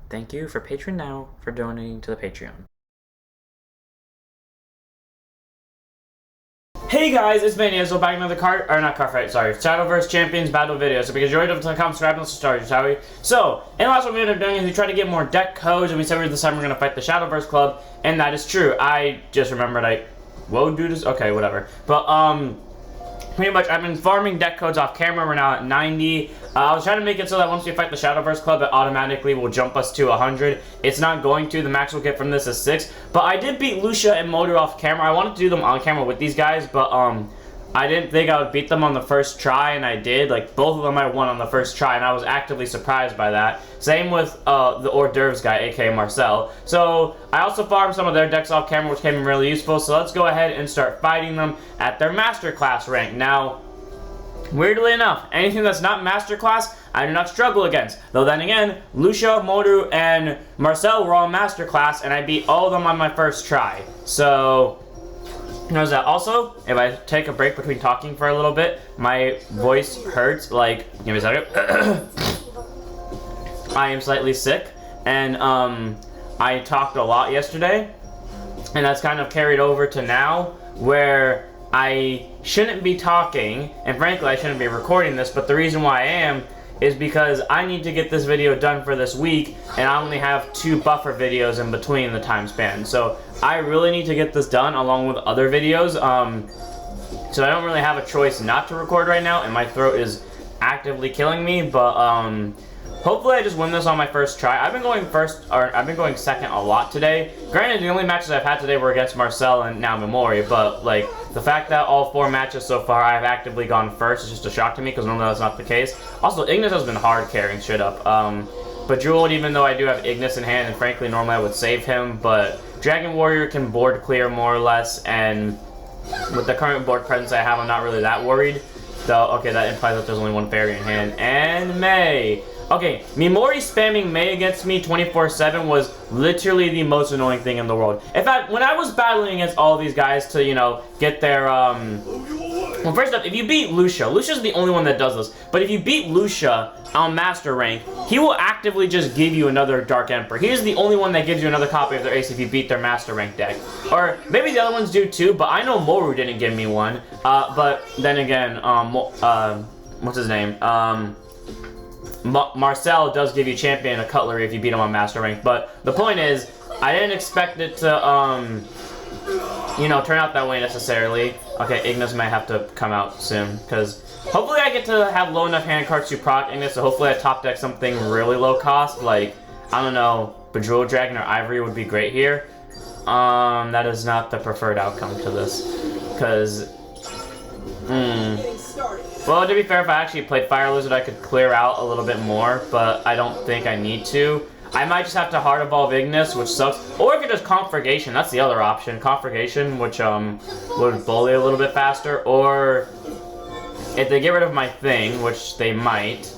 Thank you for Patreon now for donating to the Patreon. Hey guys, it's Manny, so back another Shadowverse Champions Battle video. So because you already don't come, subscribe and let's start, shall we? So, in the last one we ended up doing is we tried to get more deck codes, and we said this time we're going to fight the Shadowverse Club, and that is true. I just remembered whoa, dude, okay, whatever. But, pretty much, I've been farming deck codes off camera. We're now at 90. I was trying to make it so that once we fight the Shadowverse Club, it automatically will jump us to 100. It's not going to. The max we'll get from this is 6. But I did beat Lucia and Motor off camera. I wanted to do them on camera with these guys, but I didn't think I would beat them on the first try, and I did. Like, both of them I won on the first try, and I was actively surprised by that. Same with the hors d'oeuvres guy, aka Marcel. So, I also farmed some of their decks off camera, which came in really useful. So, let's go ahead and start fighting them at their Masterclass rank. Now, weirdly enough, anything that's not Masterclass, I do not struggle against. Though then again, Lucia, Moru, and Marcel were all Masterclass, and I beat all of them on my first try. So, knows that. Also, if I take a break between talking for a little bit, my voice hurts. Like, give me a second. I am slightly sick, and I talked a lot yesterday, and that's kind of carried over to now, where I shouldn't be talking, and frankly I shouldn't be recording this, but the reason why I am is because I need to get this video done for this week, and I only have 2 buffer videos in between the time span. So I really need to get this done along with other videos. So I don't really have a choice not to record right now, and my throat is actively killing me, but hopefully I just win this on my first try. I've been going second a lot today. Granted, the only matches I've had today were against Marcel and now Memori, but like the fact that all 4 matches so far I've actively gone first is just a shock to me because normally that's not the case. Also, Ignis has been hard carrying shit up. But Jeweled, even though I do have Ignis in hand, and frankly normally I would save him, but Dragon Warrior can board clear more or less, and with the current board presence I have, I'm not really that worried. Though, okay, that implies that there's only 1 fairy in hand. And May. Okay, Memori spamming May against me 24/7 was literally the most annoying thing in the world. In fact, when I was battling against all these guys to, you know, get their, well, first up, if you beat Lucia, Lucia's the only one that does this, but if you beat Lucia on Master Rank, he will actively just give you another Dark Emperor. He's the only one that gives you another copy of their ace if you beat their Master Rank deck. Or maybe the other ones do too, but I know Moru didn't give me one. But then again, what's his name? Marcel does give you champion a cutlery if you beat him on Master Rank, but the point is, I didn't expect it to, you know, turn out that way necessarily. Okay, Ignis might have to come out soon, because hopefully I get to have low enough hand cards to proc Ignis, so hopefully I top deck something really low cost, like, I don't know, Bejeweled Dragon or Ivory would be great here. That is not the preferred outcome to this, because, well, to be fair, if I actually played Fire Lizard, I could clear out a little bit more, but I don't think I need to. I might just have to Heart Evolve Ignis, which sucks. Or I could just Conflagration, that's the other option. Conflagration, which would bully a little bit faster. Or if they get rid of my thing, which they might,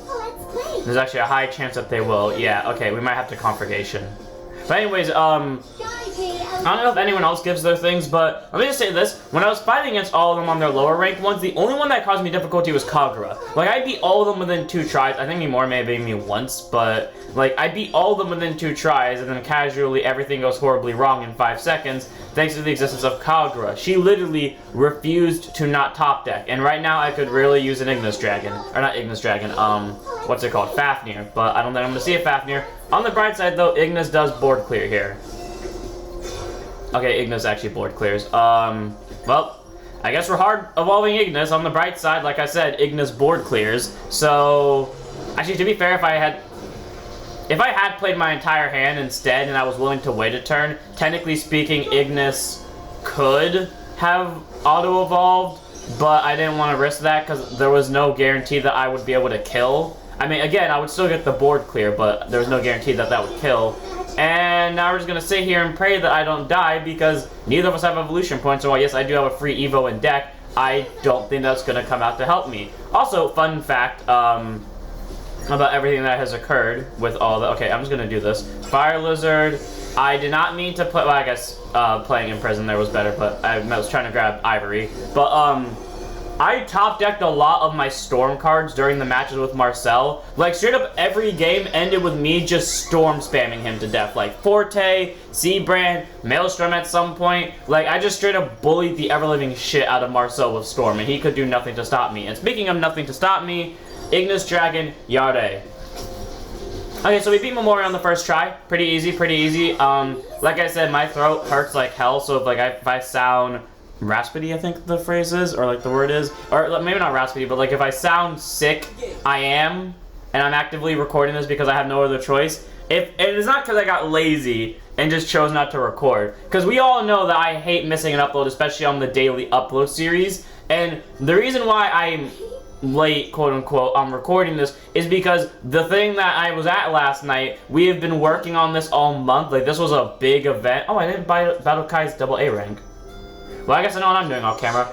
there's actually a high chance that they will. Yeah, okay, we might have to Conflagration. But anyways, I don't know if anyone else gives their things, but let me just say this. When I was fighting against all of them on their lower ranked ones, the only one that caused me difficulty was Kagura. Like, I beat all of them within 2 tries. I think Mimori may have beat me once, but, like, I beat all of them within 2 tries, and then casually everything goes horribly wrong in 5 seconds, thanks to the existence of Kagura. She literally refused to not top deck, and right now I could really use an Ignis Dragon. Or not Ignis Dragon, what's it called? Fafnir. But I don't think I'm gonna see a Fafnir. On the bright side, though, Ignis does board clear here. Okay, Ignis actually board clears. Well, I guess we're hard evolving Ignis. On the bright side, like I said, Ignis board clears. So, actually, to be fair, if I had played my entire hand instead and I was willing to wait a turn, technically speaking, Ignis could have auto-evolved, but I didn't want to risk that because there was no guarantee that I would be able to kill. I mean, again, I would still get the board clear, but there was no guarantee that that would kill. And now we're just going to sit here and pray that I don't die because neither of us have evolution points. So while yes, I do have a free Evo in deck, I don't think that's going to come out to help me. Also, fun fact about everything that has occurred with all the... Okay, I'm just going to do this. Fire Lizard. I did not mean to put... Well, I guess playing in prison there was better, but I was trying to grab Ivory. But I top decked a lot of my Storm cards during the matches with Marcel. Like, straight up every game ended with me just Storm spamming him to death. Like, Forte, Seabrand, Maelstrom at some point. Like, I just straight up bullied the ever-living shit out of Marcel with Storm, and he could do nothing to stop me. And speaking of nothing to stop me, Ignis Dragon, Yare. Okay, so we beat Memoria on the first try. Pretty easy, pretty easy. Like I said, my throat hurts like hell, so if I sound raspy, I think the phrase is, or like the word is, or maybe not raspy, but like if I sound sick, I am, and I'm actively recording this because I have no other choice. It is not because I got lazy and just chose not to record, because we all know that I hate missing an upload, especially on the daily upload series, and the reason why I'm late, quote unquote, I'm recording this is because the thing that I was at last night, we have been working on this all month. Like, this was a big event. Oh, I didn't buy Battle Kai's AA rank. Well, I guess I know what I'm doing off camera.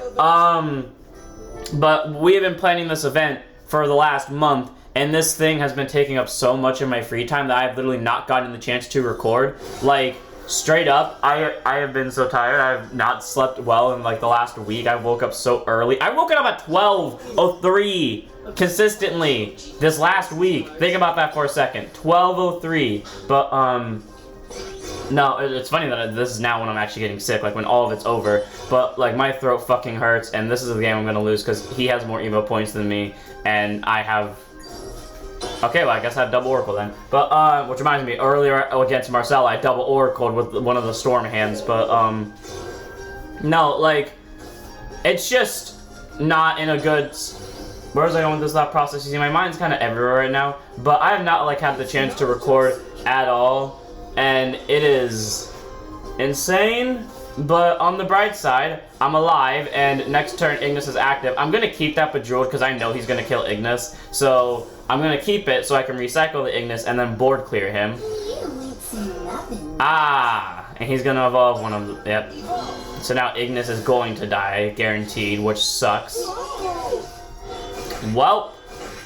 But we have been planning this event for the last month, and this thing has been taking up so much of my free time that I've literally not gotten the chance to record. Like, straight up, I have been so tired. I have not slept well in like the last week. I woke up so early. I woke up at 12:03 consistently this last week. Think about that for a second. 12:03. But no, it's funny that this is now when I'm actually getting sick, like when all of it's over. But like my throat fucking hurts, and this is the game I'm gonna lose because he has more Evo points than me, and I have. Okay, well, I guess I have double Oracle then. But, which reminds me, earlier against Marcel, I double Oracled with one of the Storm hands, but, no, like, it's just not in a good... Where was I going with this thought process? You see, my mind's kind of everywhere right now, but I have not, like, had the chance to record at all, and it is insane. But on the bright side, I'm alive, and next turn Ignis is active. I'm gonna keep that Bejeweled because I know he's gonna kill Ignis. So I'm gonna keep it so I can recycle the Ignis and then board clear him. Ah, and he's gonna evolve one of the, yep. So now Ignis is going to die, guaranteed, which sucks. Well,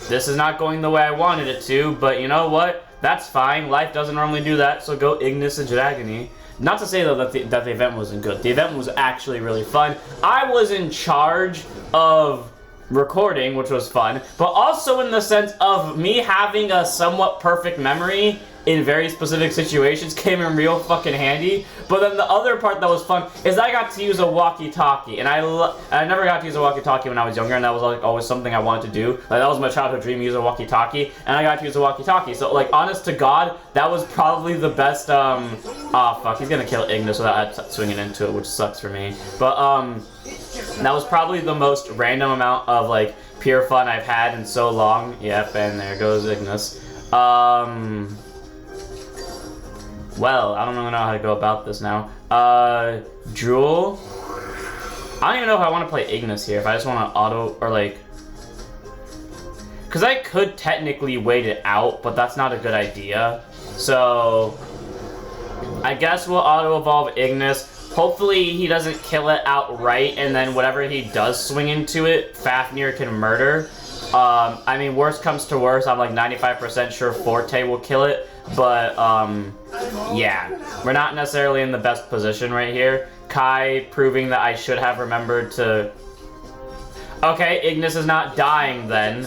this is not going the way I wanted it to, but you know what? That's fine. Life doesn't normally do that, so go Ignis and Dragony. Not to say, though, that the event wasn't good. The event was actually really fun. I was in charge of recording, which was fun, but also in the sense of me having a somewhat perfect memory in very specific situations came in real fucking handy. But then the other part that was fun is I got to use a walkie-talkie, and I never got to use a walkie-talkie when I was younger, and that was like always something I wanted to do. Like, that was my childhood dream, use a walkie-talkie, and I got to use a walkie-talkie. So, like, honest to God, that was probably the best, oh fuck, he's gonna kill Ignis without swinging into it, which sucks for me. But, that was probably the most random amount of, like, pure fun I've had in so long. Yep, and there goes Ignis. Well, I don't really know how to go about this now. Drool. I don't even know if I want to play Ignis here. If I just want to auto, or like... Because I could technically wait it out, but that's not a good idea. So... I guess we'll auto-evolve Ignis. Hopefully he doesn't kill it outright, and then whatever he does swing into it, Fafnir can murder. I mean, worst comes to worst, I'm like 95% sure Forte will kill it, but, yeah. We're not necessarily in the best position right here. Kai proving that I should have remembered to... Okay, Ignis is not dying then.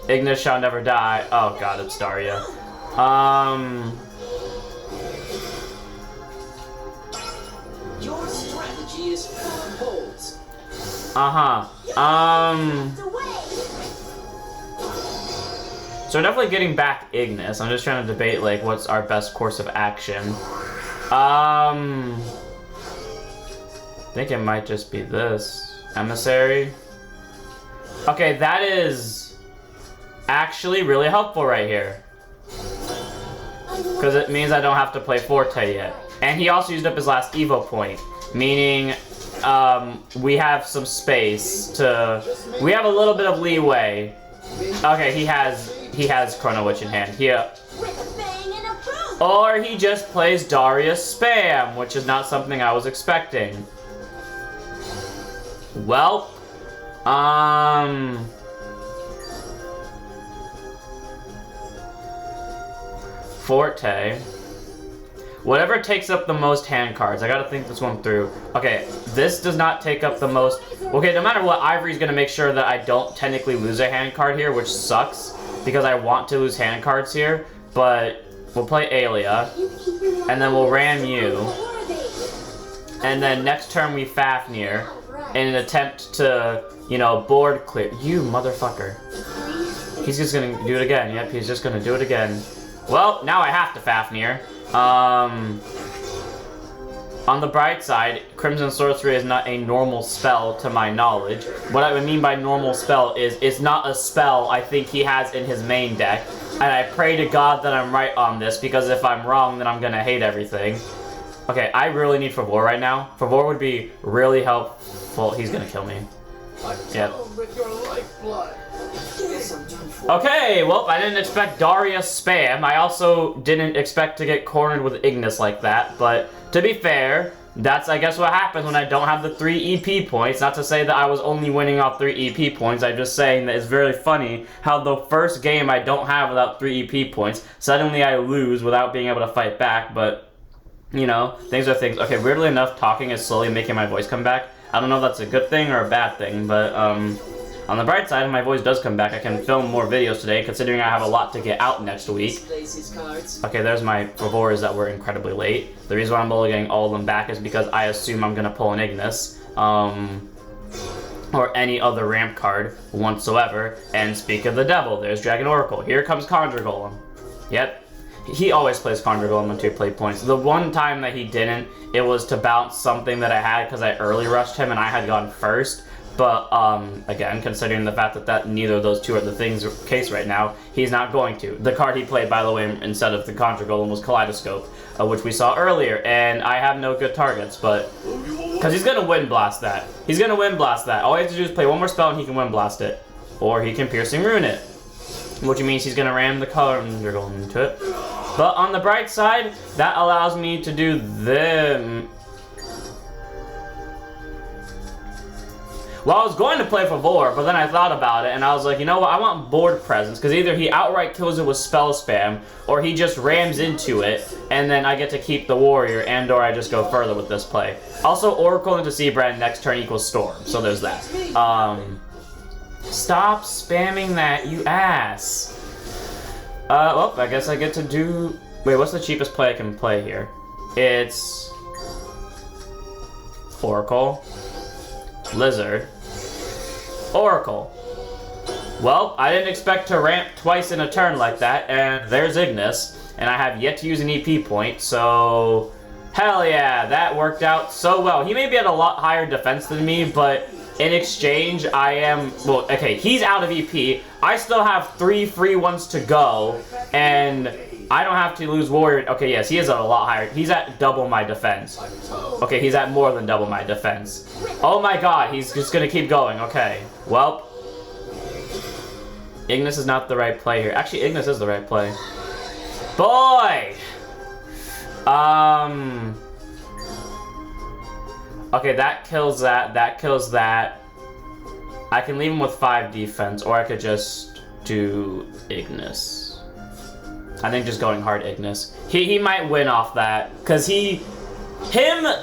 Ignis shall never die. Oh god, it's Daria. Your strategy is full of holes. So we're definitely getting back Ignis. I'm just trying to debate, like, what's our best course of action. I think it might just be this. Emissary. Okay, that is actually really helpful right here. Because it means I don't have to play Forte yet. And he also used up his last Evo point. Meaning, we have some space to... We have a little bit of leeway. Okay, he has Chrono Witch in hand. Yeah. Or he just plays Darius Spam, which is not something I was expecting. Well, Forte. Whatever takes up the most hand cards. I gotta think this one through. Okay, this does not take up the most. Okay, no matter what, Ivory's gonna make sure that I don't technically lose a hand card here, which sucks because I want to lose hand cards here. But we'll play Alia, and then we'll ram you, and then next turn we Fafnir in an attempt to, you know, board clear. You motherfucker. He's just gonna do it again. Yep, he's just gonna do it again. Well, now I have to Fafnir. On the bright side, Crimson Sorcery is not a normal spell to my knowledge. What I mean by normal spell is it's not a spell I think he has in his main deck. And I pray to God that I'm right on this, because if I'm wrong, then I'm gonna hate everything. Okay, I really need Favor right now. Favor would be really helpful. He's gonna kill me. Yep. Okay, well, I didn't expect Darius spam. I also didn't expect to get cornered with Ignis like that, but to be fair, that's, I guess, what happens when I don't have the 3 EP points. Not to say that I was only winning off 3 EP points, I'm just saying that it's very funny how the first game I don't have without 3 EP points, suddenly I lose without being able to fight back, but, you know, things are things. Okay, weirdly enough, talking is slowly making my voice come back. I don't know if that's a good thing or a bad thing, but, on the bright side, my voice does come back. I can film more videos today, considering I have a lot to get out next week. Okay, there's my Favors that were incredibly late. The reason why I'm only getting all of them back is because I assume I'm gonna pull an Ignis, or any other ramp card whatsoever. And speak of the devil, there's Dragon Oracle. Here comes Conjure Golem. Yep. He always plays Conjure Golem on 2 play points. The one time that he didn't, it was to bounce something that I had because I early rushed him and I had gone first. But, again, considering the fact that neither of those two are the things case right now, he's not going to. The card he played, by the way, instead of the Conjure Golem was Kaleidoscope, which we saw earlier, and I have no good targets, but... Because he's gonna Wind Blast that. He's gonna Wind Blast that. All he has to do is play one more spell and he can Wind Blast it. Or he can Piercing Rune it. Which means he's gonna ram the Conjure Golem into it. But on the bright side, that allows me to do them... Well, I was going to play Favor, but then I thought about it, and I was like, you know what, I want board presence, because either he outright kills it with spell spam, or he just rams into it, and then I get to keep the warrior, and or I just go further with this play. Also, Oracle into Seabrand next turn equals Storm, so there's that. Stop spamming that, you ass. Well, I guess I get to do... Wait, what's the cheapest play I can play here? It's... Oracle. Lizard. Oracle. Well, I didn't expect to ramp twice in a turn like that, and there's Ignis, and I have yet to use an EP point, so... Hell yeah, that worked out so well. He may be at a lot higher defense than me, but in exchange, I am... Well, okay, he's out of EP. I still have 3 free ones to go, and I don't have to lose Warrior. Okay, yes, he is at a lot higher. He's at double my defense. Okay, he's at more than double my defense. Oh my god, he's just gonna keep going. Okay, well. Ignis is not the right play here. Actually, Ignis is the right play. Boy! Okay, that kills that. That kills that. I can leave him with 5 defense, or I could just do Ignis. I think just going hard Ignis. He might win off that, because him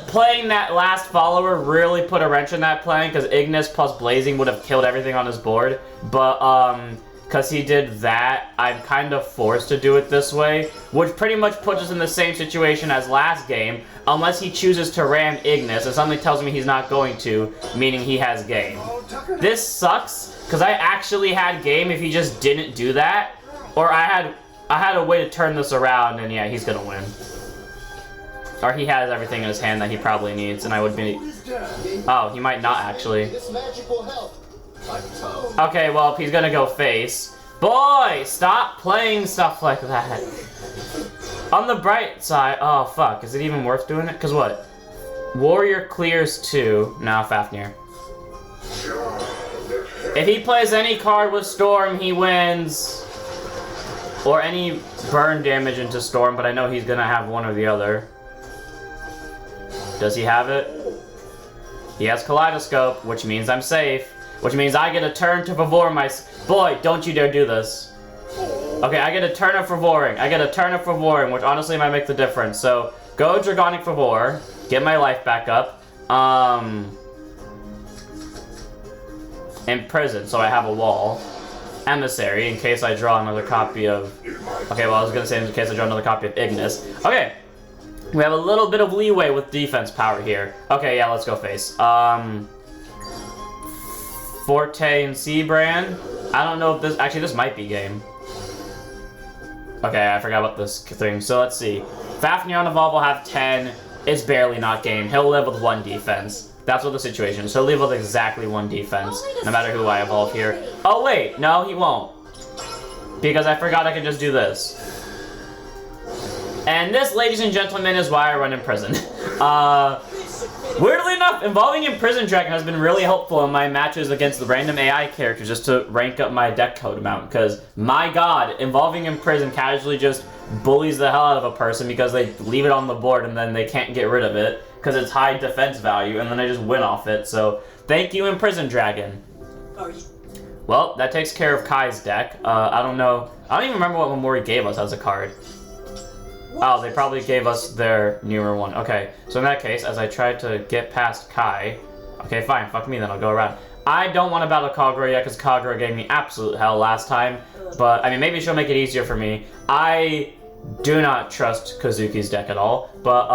playing that last follower really put a wrench in that plan, because Ignis plus Blazing would have killed everything on his board. But, because he did that, I'm kind of forced to do it this way, which pretty much puts us in the same situation as last game, unless he chooses to ram Ignis, and something tells me he's not going to, meaning he has game. This sucks, because I actually had game if he just didn't do that, or I had a way to turn this around, and yeah, he's gonna win. Or he has everything in his hand that he probably needs, and I would be... Oh, he might not, actually. Okay, well, if he's gonna go face... Boy, stop playing stuff like that. On the bright side... Oh, fuck, is it even worth doing it? Because what? Warrior clears 2. Nah, Fafnir. If he plays any card with Storm, he wins. Or any burn damage into Storm, but I know he's gonna have one or the other. Does he have it? He has Kaleidoscope, which means I'm safe. Which means I get a turn to Favor my... Boy, don't you dare do this. Okay, I get a turn of Favoring. I get a turn of Favoring, which honestly might make the difference. So, go Dragonic Favor, get my life back up, Imprison, so I have a wall, Emissary, in case I draw another copy of... Okay, well, I was gonna say in case I draw another copy of Ignis. Okay, we have a little bit of leeway with defense power here. Okay, yeah, let's go face. Forte and Seabrand. I don't know if this... Actually, this might be game. Okay, I forgot about this thing. So let's see. Fafnir on Evolve will have 10. It's barely not game. He'll live with 1 defense. That's what the situation is. He'll live with exactly 1 defense, no matter who I evolve here. Oh, wait. No, he won't. Because I forgot I could just do this. And this, ladies and gentlemen, is why I run Imprison. Weirdly enough, evolving Imprison Dragon has been really helpful in my matches against the random AI characters just to rank up my deck code amount. Because, my god, evolving Imprison casually just bullies the hell out of a person because they leave it on the board and then they can't get rid of it because it's high defense value and then I just win off it. So, thank you, Imprison Dragon. Well, that takes care of Kai's deck. I don't know. I don't even remember what Memori gave us as a card. Oh, they probably gave us their newer one. Okay, so in that case, as I try to get past Kai... Okay, fine, fuck me then, I'll go around. I don't want to battle Kagura yet, because Kagura gave me absolute hell last time. But, I mean, maybe she'll make it easier for me. I do not trust Kazuki's deck at all. But,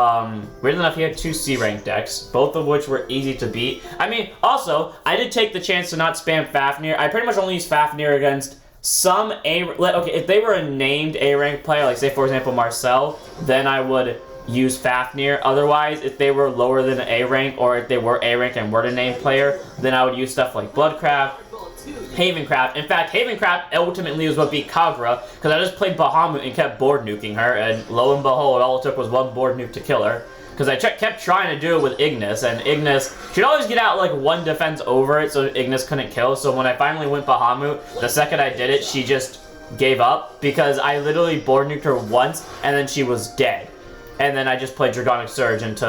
weirdly enough, he had 2 C-rank decks, both of which were easy to beat. I mean, also, I did take the chance to not spam Fafnir. I pretty much only use Fafnir against... some okay, if they were a named A-rank player, like say for example Marcel, then I would use Fafnir. Otherwise, if they were lower than an A-rank, or if they were A-rank and were a named player, then I would use stuff like Bloodcraft, Havencraft. In fact, Havencraft ultimately was what beat Kagura, because I just played Bahamut and kept board nuking her, and lo and behold, all it took was 1 board nuke to kill her. Because I kept trying to do it with Ignis, and Ignis, she'd always get out like 1 defense over it, so Ignis couldn't kill. So when I finally went Bahamut, the second I did it, she just gave up, because I literally board nuked her once, and then she was dead. And then I just played Dragonic Surge into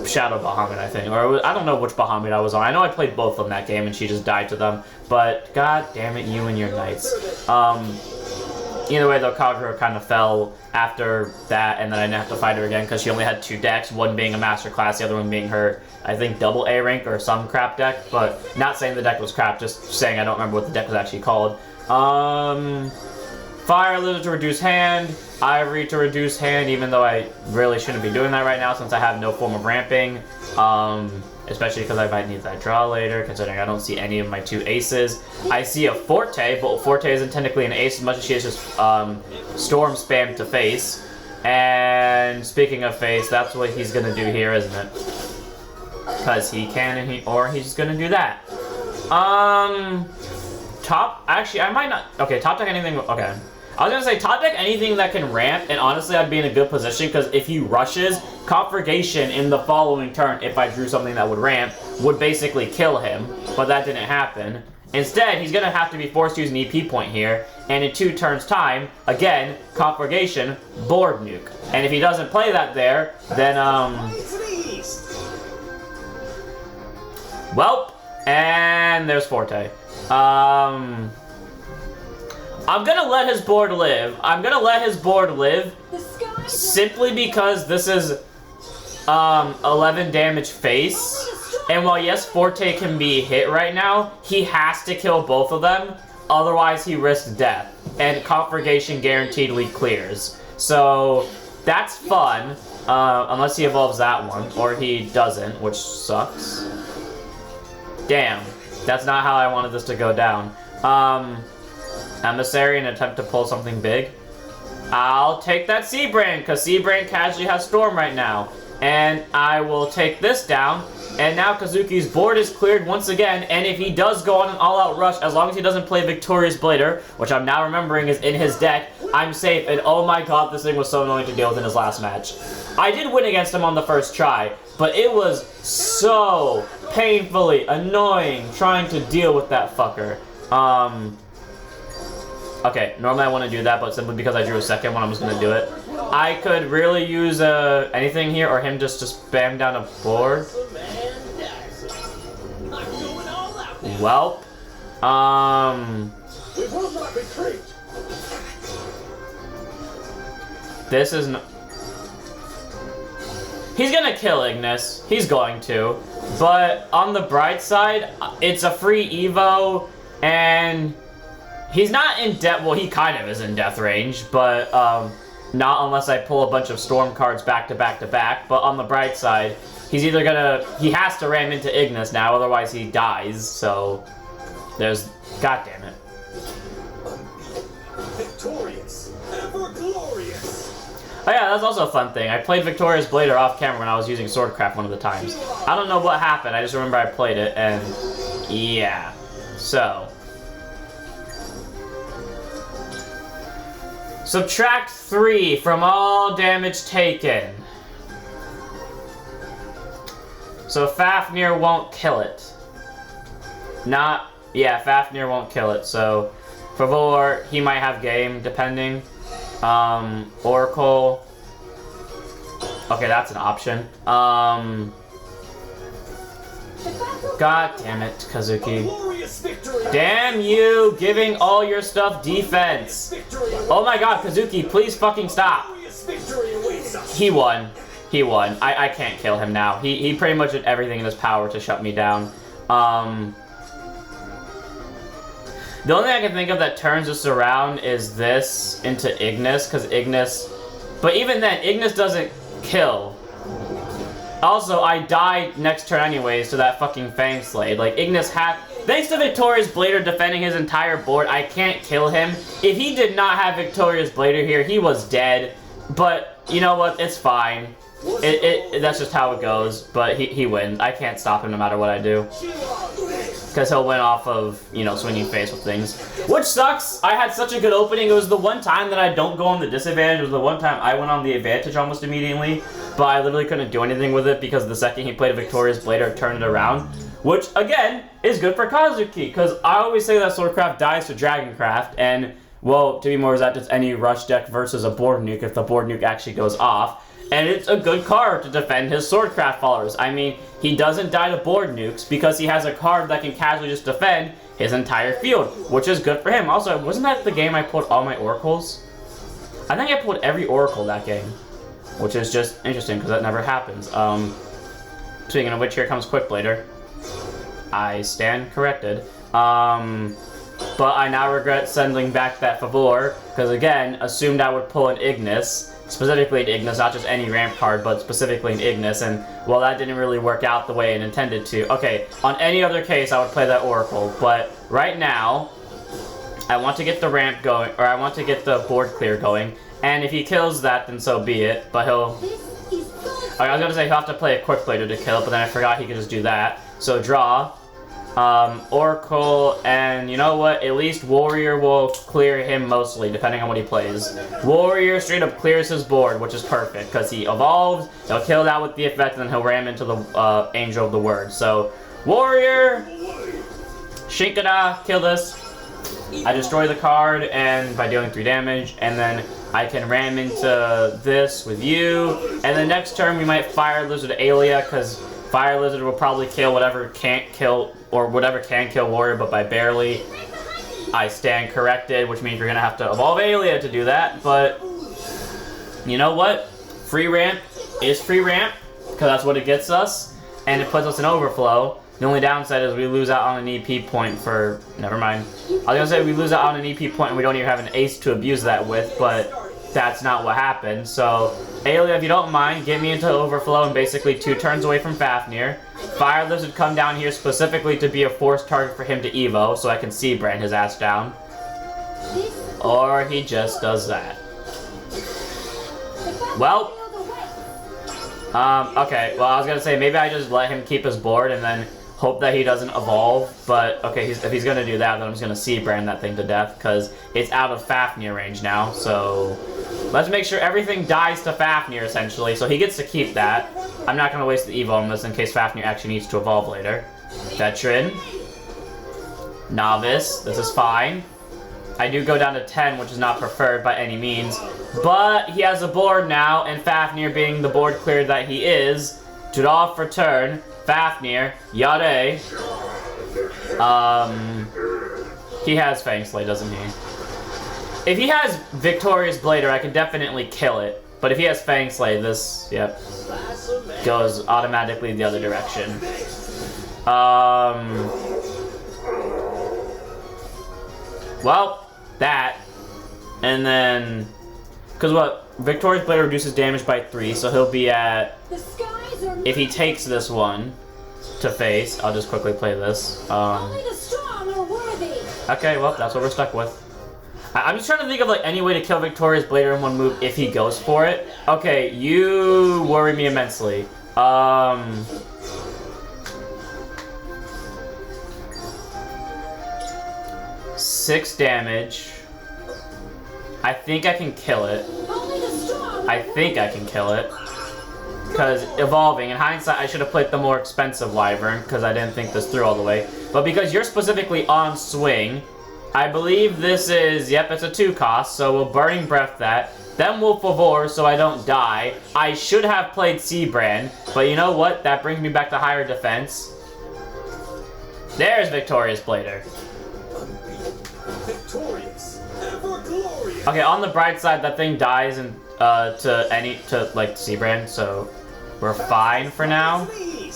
Shadow Bahamut, I think. Or I don't know which Bahamut I was on. I know I played both of them that game, and she just died to them. But god damn it, you and your knights. Either way, though, Kagura kind of fell after that, and then I didn't have to fight her again because she only had 2 decks, one being a master class, the other one being her, I think, double A rank or some crap deck, but not saying the deck was crap, just saying I don't remember what the deck was actually called. Fire Lizard to reduce hand, Ivory to reduce hand, even though I really shouldn't be doing that right now since I have no form of ramping. Especially because I might need that draw later, considering I don't see any of my 2 aces. I see a Forte, but Forte isn't technically an ace as much as she is just Storm spam to face. And speaking of face, that's what he's gonna do here, isn't it? Because he can, and he's gonna do that. Actually, I might not. Okay, top deck anything. Okay. I was gonna say top deck anything that can ramp, and honestly I'd be in a good position because if he rushes, Conflagration in the following turn, if I drew something that would ramp, would basically kill him, but that didn't happen. Instead, he's gonna have to be forced to use an EP point here, and in 2 turns time, again, Conflagration, board nuke. And if he doesn't play that there, then welp, and there's Forte. I'm gonna let his board live. Simply because this is 11 damage face. And while yes, Forte can be hit right now, he has to kill both of them. Otherwise, he risks death. And Conflagration guaranteedly clears. So, that's fun. Unless he evolves that one. Or he doesn't, which sucks. Damn. That's not how I wanted this to go down. Emissary and attempt to pull something big. I'll take that Seabrand, because Seabrand casually has Storm right now. And I will take this down. And now Kazuki's board is cleared once again. And if he does go on an all-out rush, as long as he doesn't play Victorious Blader, which I'm now remembering is in his deck, I'm safe. And oh my god, this thing was so annoying to deal with in his last match. I did win against him on the first try, but it was so painfully annoying trying to deal with that fucker. Okay, normally I want to do that, but simply because I drew a second one, I'm just going to do it. I could really use anything here, or him just to spam down a board. Welp. This is He's gonna kill Ignis. He's going to. But on the bright side, it's a free Evo, and he's not in death. Well, he kind of is in death range, but not unless I pull a bunch of storm cards back to back to back. But on the bright side, he's either gonna. He has to ram into Ignis now, otherwise he dies. So there's. God damn it. Victorious, ever glorious. Oh yeah, that's also a fun thing. I played Victoria's Blader off camera when I was using Swordcraft one of the times. I don't know what happened, I just remember I played it, and yeah. So. Subtract 3 from all damage taken. So Fafnir won't kill it. Yeah, Fafnir won't kill it, so Favor, he might have game, depending. Oracle. Okay, that's an option. God damn it, Kazuki. Damn you, giving all your stuff defense. Oh my god, Kazuki, please fucking stop. He won. He won. I can't kill him now. He pretty much did everything in his power to shut me down. The only thing I can think of that turns this around is this into Ignis, because Ignis... But even then, Ignis doesn't kill. Also, I died next turn anyways to that fucking Fang Slade. Like, Ignis had... Thanks to Victoria's Blader defending his entire board, I can't kill him. If he did not have Victoria's Blader here, he was dead. But, you know what? It's fine. That's just how it goes. But he wins. I can't stop him no matter what I do. Because he'll win off of, you know, swinging face with things. Which sucks! I had such a good opening. It was the one time that I don't go on the disadvantage. It was the one time I went on the advantage almost immediately. But I literally couldn't do anything with it because the second he played a Victoria's Blader, turned it around. Which, again, is good for Kazuki. Because I always say that Swordcraft dies to Dragoncraft. And, well, to be more exact, it's any rush deck versus a board nuke if the board nuke actually goes off. And it's a good card to defend his Swordcraft followers. I mean, he doesn't die to board nukes because he has a card that can casually just defend his entire field, which is good for him. Also, wasn't that the game I pulled all my oracles? I think I pulled every oracle that game, which is just interesting because that never happens. Speaking of which, here comes Quick Blader. I stand corrected. But I now regret sending back that Favor because, again, assumed I would pull an Ignis. Specifically an Ignis, not just any ramp card, but specifically an Ignis, and, well, that didn't really work out the way it intended to. Okay, on any other case, I would play that Oracle, but right now, I want to get the ramp going, or I want to get the board clear going, and if he kills that, then so be it, but he'll... Okay, I was gonna say he'll have to play a Quick Blader to kill it, but then I forgot he could just do that. So draw, Oracle, and you know what? At least Warrior will clear him mostly, depending on what he plays. Warrior straight up clears his board, which is perfect, because he evolves, he'll kill that with the effect, and then he'll ram into the Angel of the Word. So, Warrior, Shinkada, kill this. I destroy the card, and by dealing 3 damage, and then I can ram into this with you, and the next turn we might Fire Lizard Aelia, because Fire Lizard will probably kill whatever can't kill, or whatever can kill Warrior, but by barely. I stand corrected, which means you're going to have to evolve Aelia to do that, but you know what? Free ramp is free ramp, because that's what it gets us, and it puts us in overflow. The only downside is we lose out on an EP point for... Never mind. I was going to say we lose out on an EP point and we don't even have an ace to abuse that with, but that's not what happened. So, Aelia, if you don't mind, get me into overflow and basically 2 turns away from Fafnir. Fire Lizard come down here specifically to be a forced target for him to Evo, so I can C-brand his ass down. Or he just does that. Well... okay, well I was going to say maybe I just let him keep his board and then hope that he doesn't evolve, but okay, if he's gonna do that, then I'm just gonna C-brand that thing to death, because it's out of Fafnir range now, so let's make sure everything dies to Fafnir, essentially, so he gets to keep that. I'm not gonna waste the Evo on this in case Fafnir actually needs to evolve later. Veteran. Novice, this is fine. I do go down to 10, which is not preferred by any means, but he has a board now, and Fafnir being the board cleared that he is, to draw for turn, Fafnir, Yare. He has Fang Slay, doesn't he? If he has Victorious Blader, I can definitely kill it. But if he has Fang Slay, this, yep, goes automatically the other direction. Well, that. And then, because what? Victorious Blade reduces damage by 3, so he'll be at, if he takes this one to face, I'll just quickly play this. Okay, well, that's what we're stuck with. I'm just trying to think of like any way to kill Victorious Blader in one move if he goes for it. Okay, you worry me immensely. 6 damage. I think I can kill it. I think I can kill it. Because evolving, in hindsight, I should have played the more expensive Wyvern because I didn't think this through all the way. But because you're specifically on swing, I believe this is, yep, it's a 2 cost, so we'll Burning Breath that. Then we'll Favor so I don't die. I should have played Seabrand, but you know what? That brings me back to higher defense. There's Victorious Blader. Victorious, ever glorious. Okay, on the bright side, that thing dies and to like Seabrand, so we're fine for now.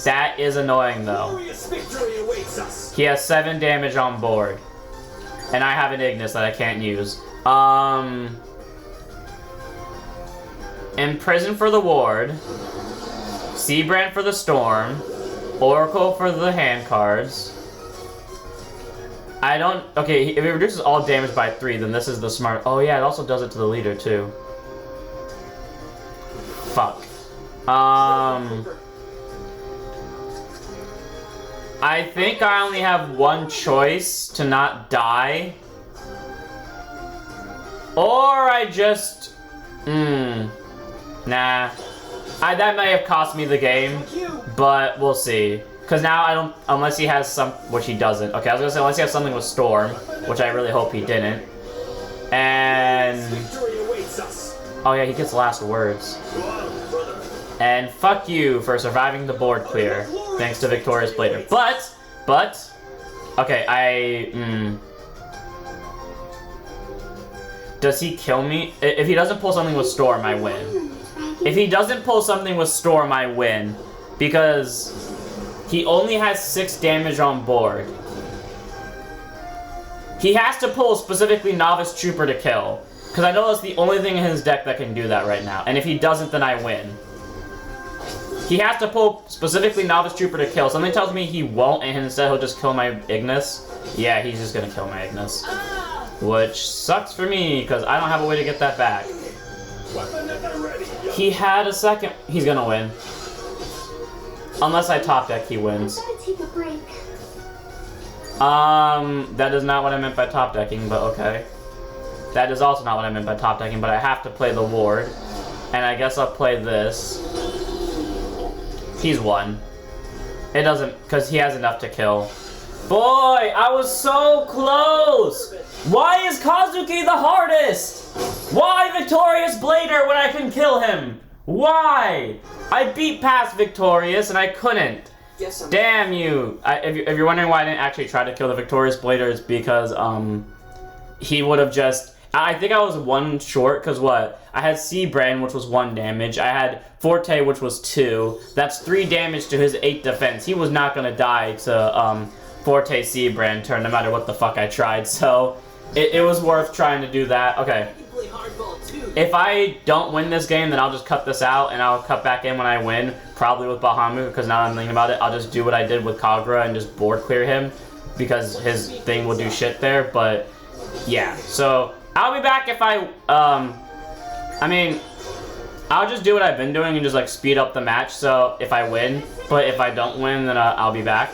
That is annoying though. Glorious victory awaits us. He has 7 damage on board. And I have an Ignis that I can't use. Imprison for the ward. Seabrand for the storm. Oracle for the hand cards. I don't... Okay, if it reduces all damage by 3, then this is the smart... Oh yeah, it also does it to the leader too. Fuck. I think I only have one choice to not die. Or I just... Nah. That may have cost me the game, but we'll see. Because now I don't... Unless he has some... Which he doesn't. Okay, I was gonna say unless he has something with Storm, which I really hope he didn't. And... Oh yeah, he gets last words. And fuck you for surviving the board clear, thanks to Victorious Blader. But, okay, does he kill me? If he doesn't pull something with Storm, I win. If he doesn't pull something with Storm, I win. Because he only has 6 damage on board. He has to pull specifically Novice Trooper to kill. Because I know that's the only thing in his deck that can do that right now. And if he doesn't, then I win. He has to pull specifically Novice Trooper to kill. Something tells me he won't, and instead he'll just kill my Ignis. Yeah, he's just gonna kill my Ignis. Which sucks for me, because I don't have a way to get that back. He had a second. He's gonna win. Unless I top deck, he wins. That is not what I meant by top decking, but okay. That is also not what I meant by top decking, but I have to play the ward. And I guess I'll play this. He's won. It doesn't, because he has enough to kill. Boy, I was so close! Why is Kazuki the hardest? Why Victorious Blader when I can kill him? Why? I beat past Victorious and I couldn't. Damn you! If you're wondering why I didn't actually try to kill the Victorious Blader, it's because he would have just... I think I was 1 short, because what? I had Seabrand, which was 1 damage. I had Forte, which was 2. That's 3 damage to his 8 defense. He was not going to die to Forte Seabrand turn, no matter what the fuck I tried. So, it was worth trying to do that. Okay. If I don't win this game, then I'll just cut this out, and I'll cut back in when I win. Probably with Bahamut, because now I'm thinking about it, I'll just do what I did with Kagura and just board clear him. Because his thing will do shit there, but... Yeah, so... I'll be back if I mean, I'll just do what I've been doing and just like speed up the match, so if I win, but if I don't win, then I'll be back.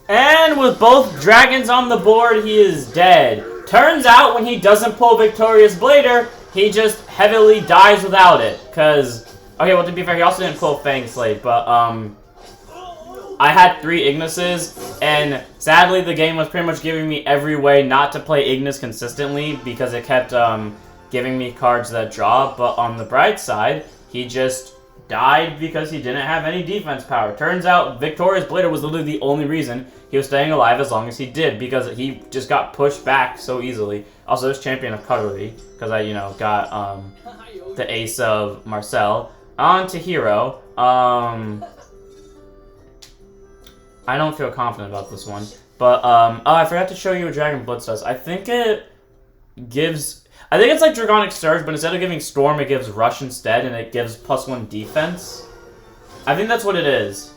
And with both dragons on the board, he is dead. Turns out when he doesn't pull Victorious Blader, he just heavily dies without it. Cause, okay, well to be fair, he also didn't pull Fang Slate, but I had 3 Ignises, and sadly the game was pretty much giving me every way not to play Ignis consistently because it kept giving me cards that draw, but on the bright side, he just died because he didn't have any defense power. Turns out Victorious Blader was literally the only reason he was staying alive as long as he did, because he just got pushed back so easily. Also, there's Champion of Cuddlery, because I, you know, got the Ace of Marcel. On to Hero. I don't feel confident about this one. But, oh, I forgot to show you what Dragon Blitz does. I think it gives... I think it's like Dragonic Surge, but instead of giving Storm, it gives Rush instead, and it gives +1 defense. I think that's what it is.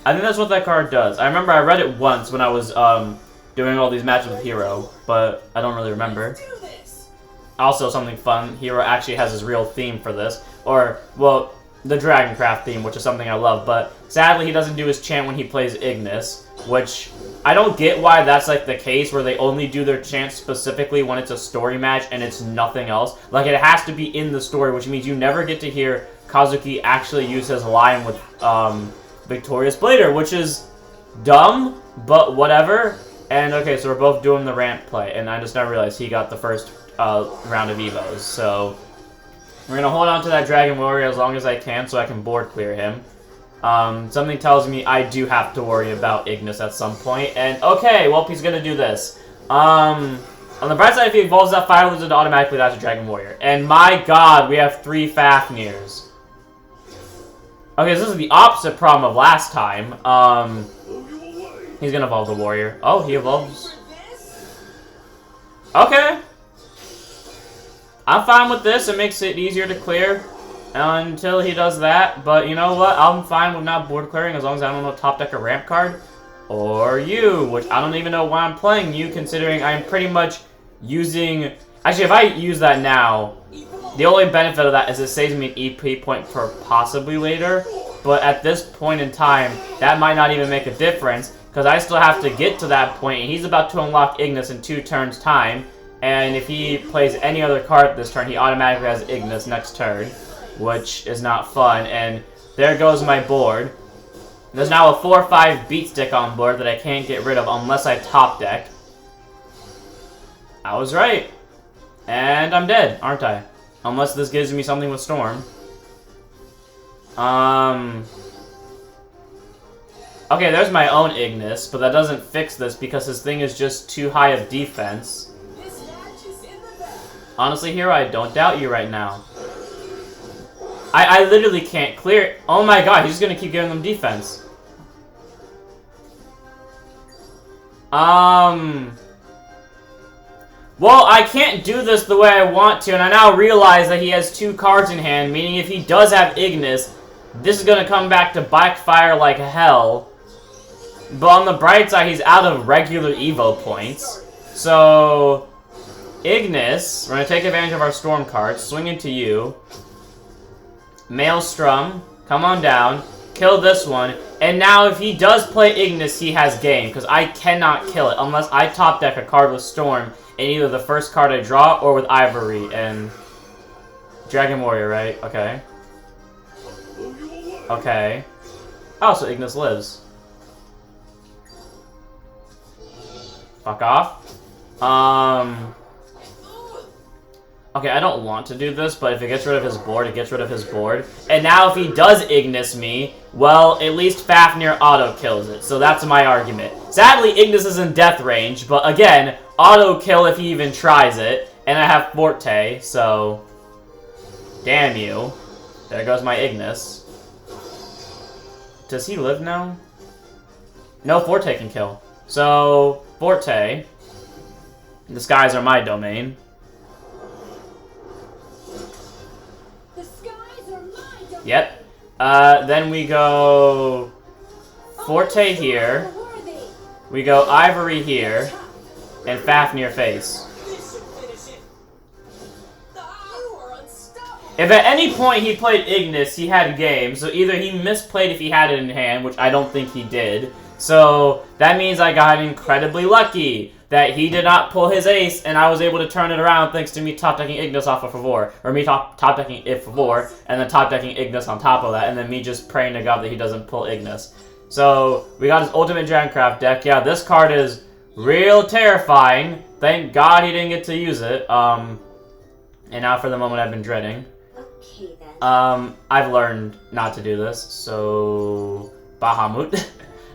I think that's what that card does. I remember I read it once when I was doing all these matches with Hero, but I don't really remember. Also, something fun, Hero actually has his real theme for this. Or, well, the Dragoncraft theme, which is something I love, but sadly he doesn't do his chant when he plays Ignis, which I don't get why that's like the case, where they only do their chant specifically when it's a story match and it's nothing else. Like, it has to be in the story, which means you never get to hear Kazuki actually use his line with Victorious Blader, which is dumb, but whatever. And okay, so we're both doing the ramp play, and I just now realized he got the first round of Evos, so we're gonna hold on to that Dragon Warrior as long as I can so I can board clear him. Something tells me I do have to worry about Ignis at some point, and okay, well, he's gonna do this. On the bright side, if he evolves that Fire Lizard, automatically that's a Dragon Warrior. And my god, we have 3 Fafnirs. Okay, so this is the opposite problem of last time. He's gonna evolve the Warrior. Oh, he evolves. Okay. I'm fine with this. It makes it easier to clear until he does that. But you know what? I'm fine with not board clearing as long as I don't know top deck a ramp card. Or you, which I don't even know why I'm playing you, considering I'm pretty much using... Actually, if I use that now, the only benefit of that is it saves me an EP point for possibly later. But at this point in time, that might not even make a difference, because I still have to get to that point, and he's about to unlock Ignis in 2 turns' time. And if he plays any other card this turn, he automatically has Ignis next turn, which is not fun. And there goes my board. There's now a 4/5 beat stick on board that I can't get rid of unless I top deck. I was right. And I'm dead, aren't I? Unless this gives me something with Storm. Okay, there's my own Ignis, but that doesn't fix this because his thing is just too high of defense. Honestly, Hero, I don't doubt you right now. I literally can't clear... Oh my god, he's just gonna keep giving them defense. Well, I can't do this the way I want to, and I now realize that he has 2 cards in hand, meaning if he does have Ignis, this is gonna come back to backfire like hell. But on the bright side, he's out of regular Evo points. So... Ignis, we're going to take advantage of our Storm cards, swing into you. Maelstrom, come on down, kill this one, and now if he does play Ignis, he has game, because I cannot kill it unless I top deck a card with Storm in either the first card I draw or with Ivory and Dragon Warrior, right? Okay. Okay. Oh, so Ignis lives. Fuck off. Okay, I don't want to do this, but if it gets rid of his board, it gets rid of his board. And now if he does Ignis me, well, at least Fafnir auto kills it. So that's my argument. Sadly, Ignis is in death range, but again, auto kill if he even tries it. And I have Forte, so... Damn you. There goes my Ignis. Does he live now? No, Forte can kill. So, Forte. The skies are my domain. Yep. Then we go Forte here. We go Ivory here. And Fafnir face. If at any point he played Ignis, he had a game. So either he misplayed if he had it in hand, which I don't think he did. So that means I got incredibly lucky that he did not pull his ace, and I was able to turn it around thanks to me top-decking Ignis off of Favor. Or me top-decking it Favor, and then top-decking Ignis on top of that, and then me just praying to God that he doesn't pull Ignis. So, we got his Ultimate Dragoncraft deck. Yeah, this card is real terrifying. Thank God he didn't get to use it. And now for the moment I've been dreading. Okay then. I've learned not to do this, so Bahamut.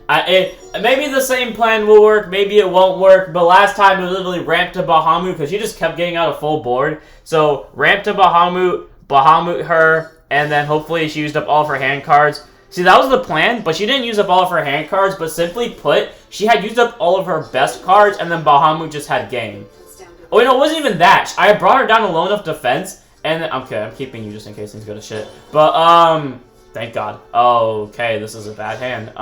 Maybe the same plan will work, maybe it won't work, but last time we literally ramped to Bahamut because she just kept getting out a full board. So ramp to Bahamut, Bahamut her, and then hopefully she used up all of her hand cards. See, that was the plan, but she didn't use up all of her hand cards, but simply put, she had used up all of her best cards, and then Bahamut just had game. Oh, wait, no, it wasn't even that. I brought her down to low enough defense, and then, okay, I'm keeping you just in case things go to shit. But, thank God. Okay, this is a bad hand.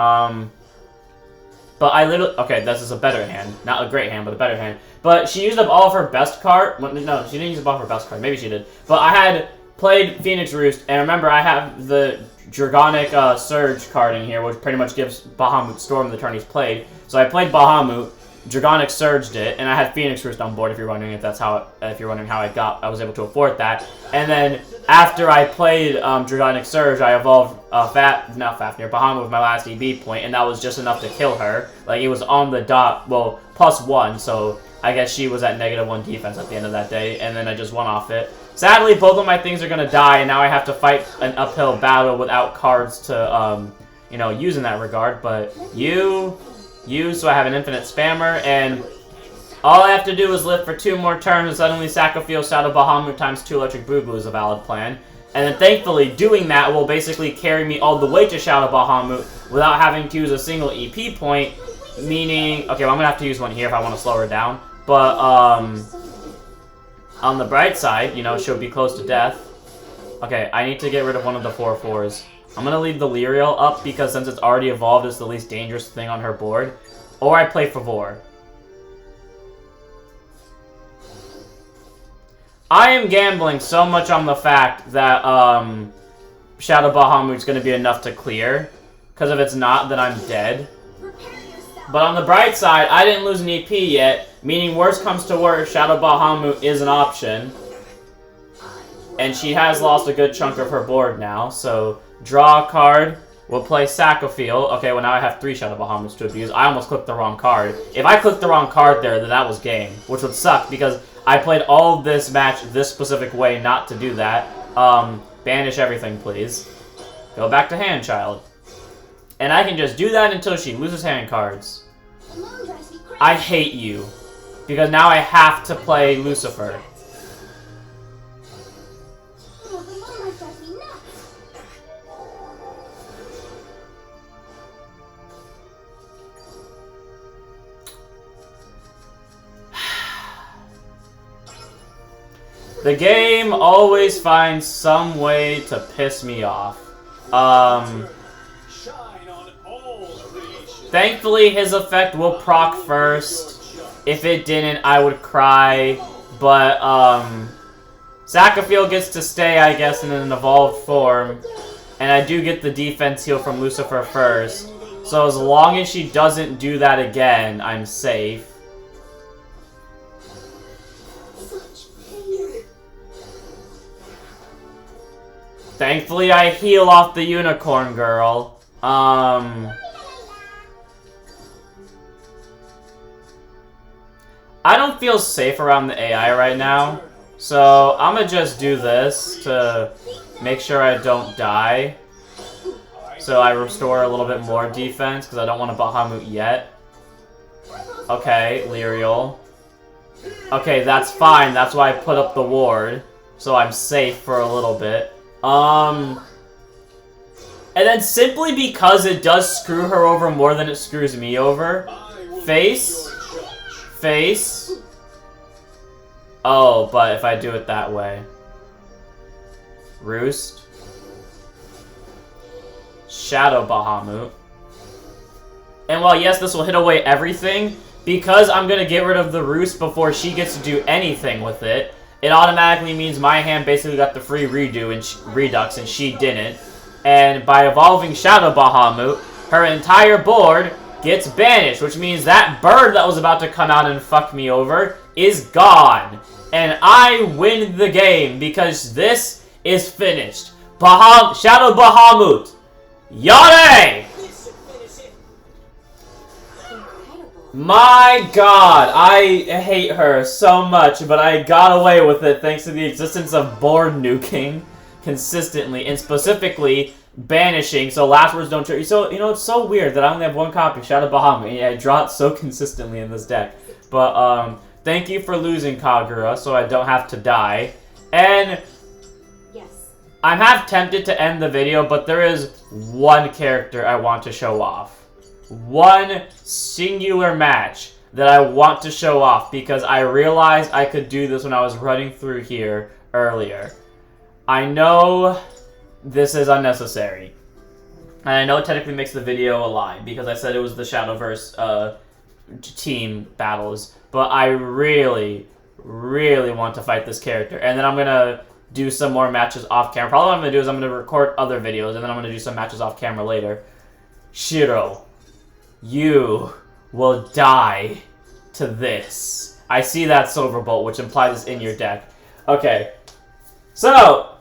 But I literally, okay, this is a better hand. Not a great hand, but a better hand. But she used up all of her best card. Well, no, she didn't use up all of her best card. Maybe she did. But I had played Phoenix Roost, and remember, I have the Dragonic Surge card in here, which pretty much gives Bahamut Storm the turn he's played. So I played Bahamut, Dragonic Surged it, and I had Phoenix Roost on board. If you're wondering I was able to afford that. And then after I played Dragonic Surge, I evolved Bahamut with my last EB point, and that was just enough to kill her. Like it was on the dot, well, +1. So I guess she was at -1 defense at the end of that day, and then I just won off it. Sadly, both of my things are gonna die, and now I have to fight an uphill battle without cards to, you know, use in that regard. But so I have an infinite spammer, and all I have to do is live for 2 more turns, and suddenly Sacrifice Shadow Bahamut times 2 Electric Boogaloo is a valid plan. And then thankfully, doing that will basically carry me all the way to Shadow Bahamut without having to use a single EP point, meaning, okay, well, I'm gonna have to use one here if I want to slow her down, but, on the bright side, you know, she'll be close to death. Okay, I need to get rid of one of the 4/4s. I'm gonna leave the Lyriel up because since it's already evolved, it's the least dangerous thing on her board. Or I play Favor. I am gambling so much on the fact that Shadow Bahamut's gonna be enough to clear. Because if it's not, then I'm dead. But on the bright side, I didn't lose an EP yet, meaning worst comes to worst, Shadow Bahamut is an option. And she has lost a good chunk of her board now, so draw a card, we'll play Sacrifice. Okay, well now I have 3 Shadow Bahamuts to abuse. I almost clicked the wrong card. If I clicked the wrong card there, then that was game, which would suck because I played all of this match this specific way not to do that. Banish everything, please. Go back to hand, child. And I can just do that until she loses hand cards. I hate you. Because now I have to play Lucifer. The game always finds some way to piss me off. Thankfully, his effect will proc first. If it didn't, I would cry. But, Sacrifice gets to stay, I guess, in an evolved form. And I do get the defense heal from Lucifer first. So as long as she doesn't do that again, I'm safe. Thankfully, I heal off the unicorn girl. I don't feel safe around the AI right now, so I'm gonna just do this to make sure I don't die. So I restore a little bit more defense, because I don't want to Bahamut yet. Okay, Lyriel. Okay, that's fine, that's why I put up the ward, so I'm safe for a little bit. And then simply because it does screw her over more than it screws me over, face. Oh, but if I do it that way. Roost. Shadow Bahamut. And while yes, this will hit away everything, because I'm going to get rid of the Roost before she gets to do anything with it, it automatically means my hand basically got the free redo and redux and she didn't. And by evolving Shadow Bahamut, her entire board gets banished, which means that bird that was about to come out and fuck me over is gone. And I win the game because this is finished. Shadow Bahamut. Yare! My god, I hate her so much, but I got away with it thanks to the existence of board nuking consistently, and specifically banishing, so last words don't trigger. So, you know, it's so weird that I only have one copy, Shadow Bahamut, and I draw it so consistently in this deck. But, thank you for losing, Kagura, so I don't have to die. And Yes. I'm half tempted to end the video, but there is one character I want to show off. One singular match that I want to show off because I realized I could do this when I was running through here earlier. I know this is unnecessary. And I know it technically makes the video a lie because I said it was the Shadowverse team battles. But I really, really want to fight this character. And then I'm going to do some more matches off camera. Probably what I'm going to do is I'm going to record other videos and then I'm going to do some matches off camera later. Shiro, you will die to this. I see that Silver Bolt, which implies it's in your deck. Okay. So,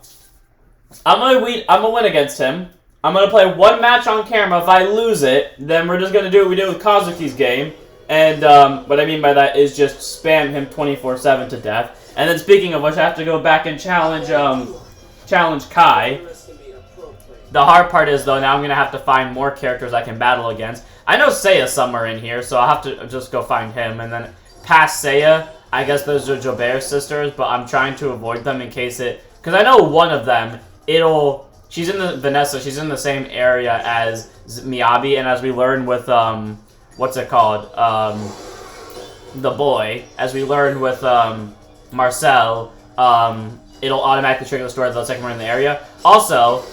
I'm gonna win against him. I'm gonna play one match on camera. If I lose it, then we're just gonna do what we did with Kazuki's game. And what I mean by that is just spam him 24/7 to death. And then speaking of which, I have to go back and challenge Kai. The hard part is though, now I'm gonna have to find more characters I can battle against. I know Seiya's somewhere in here, so I'll have to just go find him. And then past Seiya, I guess those are Jobert sisters, but I'm trying to avoid them in case it... Because I know one of them, she's in the... Vanessa, she's in the same area as Miyabi, and as we learned with, what's it called? The boy. As we learned with, Marcel, it'll automatically trigger the story the second we're in the area. Also,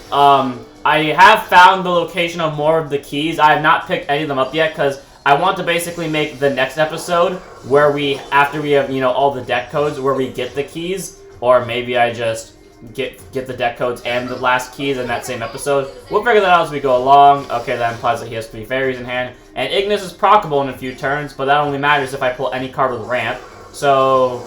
I have found the location of more of the keys. I have not picked any of them up yet, because I want to basically make the next episode where after we have, you know, all the deck codes, where we get the keys, or maybe I just get the deck codes and the last keys in that same episode. We'll figure that out as we go along. Okay, that implies that he has 3 fairies in hand. And Ignis is proccable in a few turns, but that only matters if I pull any card with ramp. So...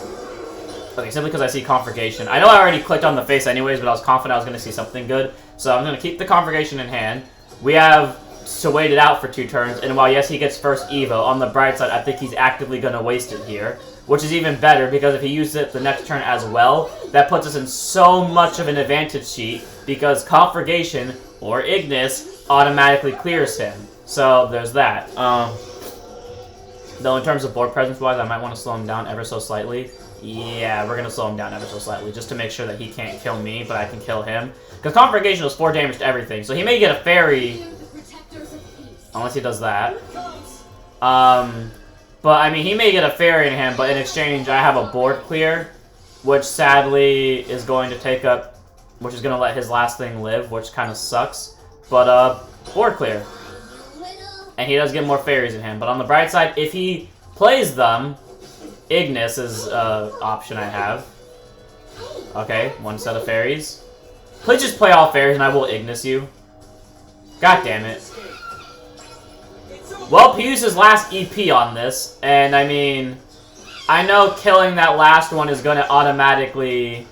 Okay, simply because I see Conflagration. I know I already clicked on the face anyways, but I was confident I was going to see something good. So I'm going to keep the Conflagration in hand. We have to wait it out for 2 turns, and while yes, he gets first Evo, on the bright side, I think he's actively going to waste it here. Which is even better, because if he uses it the next turn as well, that puts us in so much of an advantage sheet, because Conflagration, or Ignis, automatically clears him. So there's that. Though in terms of board presence-wise, I might want to slow him down ever so slightly. Yeah, we're going to slow him down ever so slightly, just to make sure that he can't kill me, but I can kill him. Because Conflagration does 4 damage to everything, so he may get a fairy, unless he does that. But, I mean, he may get a fairy in hand, but in exchange, I have a board clear, which sadly is going to take up, which is going to let his last thing live, which kind of sucks. But, board clear. And he does get more fairies in hand. But on the bright side, if he plays them, Ignis is an option I have. Okay, 1 set of fairies. Please just play all fairies and I will Ignis you. God damn it. Well, he used his last EP on this, and I mean, I know killing that last one is going to automatically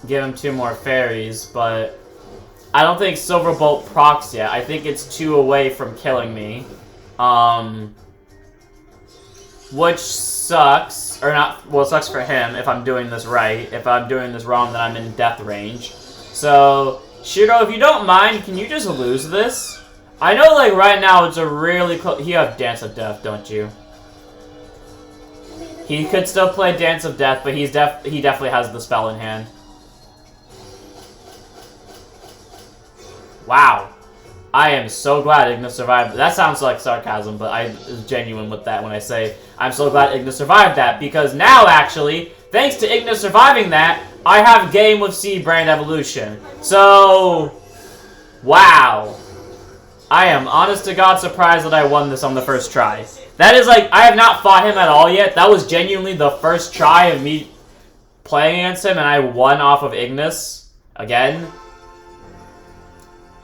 give him 2 more fairies, but I don't think Silverbolt procs yet. I think it's 2 away from killing me. Which sucks, or not, well, it sucks for him if I'm doing this right. If I'm doing this wrong, then I'm in death range. So, Shiro, if you don't mind, can you just lose this? I know, like, right now it's a really close... You have Dance of Death, don't you? He could still play Dance of Death, but he definitely has the spell in hand. Wow. I am so glad Ignis survived. That sounds like sarcasm, but I'm genuine with that when I say I'm so glad Ignis survived that, because now, actually, thanks to Ignis surviving that, I have game with Sea Brand Evolution. So, wow. I am honest to God surprised that I won this on the first try. That is like, I have not fought him at all yet. That was genuinely the first try of me playing against him, and I won off of Ignis again.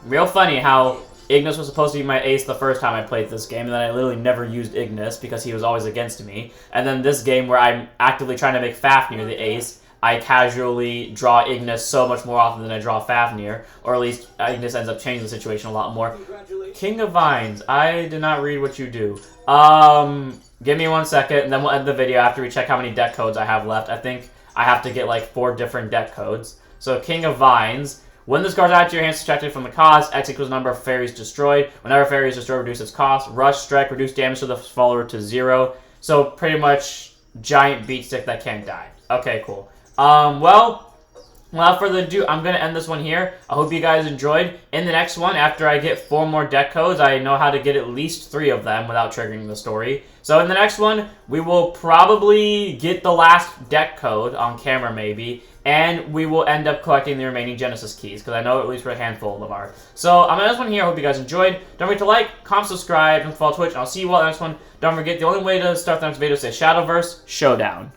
Real funny how Ignis was supposed to be my ace the first time I played this game, and then I literally never used Ignis because he was always against me. And then this game where I'm actively trying to make Fafnir the ace, I casually draw Ignis so much more often than I draw Fafnir, or at least Ignis ends up changing the situation a lot more. King of Vines. I did not read what you do. Give me 1 second, and then we'll end the video after we check how many deck codes I have left. I think I have to get like 4 different deck codes. So King of Vines. When this card's added to your hand, subtracted from the cost, X equals the number of fairies destroyed. Whenever fairy is destroyed, reduce its cost. Rush, strike, reduce damage to the follower to 0. So pretty much giant beat stick that can't die. Okay, cool. Well, without further ado, I'm going to end this one here. I hope you guys enjoyed. In the next one, after I get 4 more deck codes, I know how to get at least 3 of them without triggering the story. So in the next one, we will probably get the last deck code on camera maybe, and we will end up collecting the remaining Genesis keys, because I know at least we're a handful of them are. So I'm going to end this one here. I hope you guys enjoyed. Don't forget to like, comment, subscribe, and follow Twitch, and I'll see you all in the next one. Don't forget, the only way to start the next video is to say Shadowverse Showdown.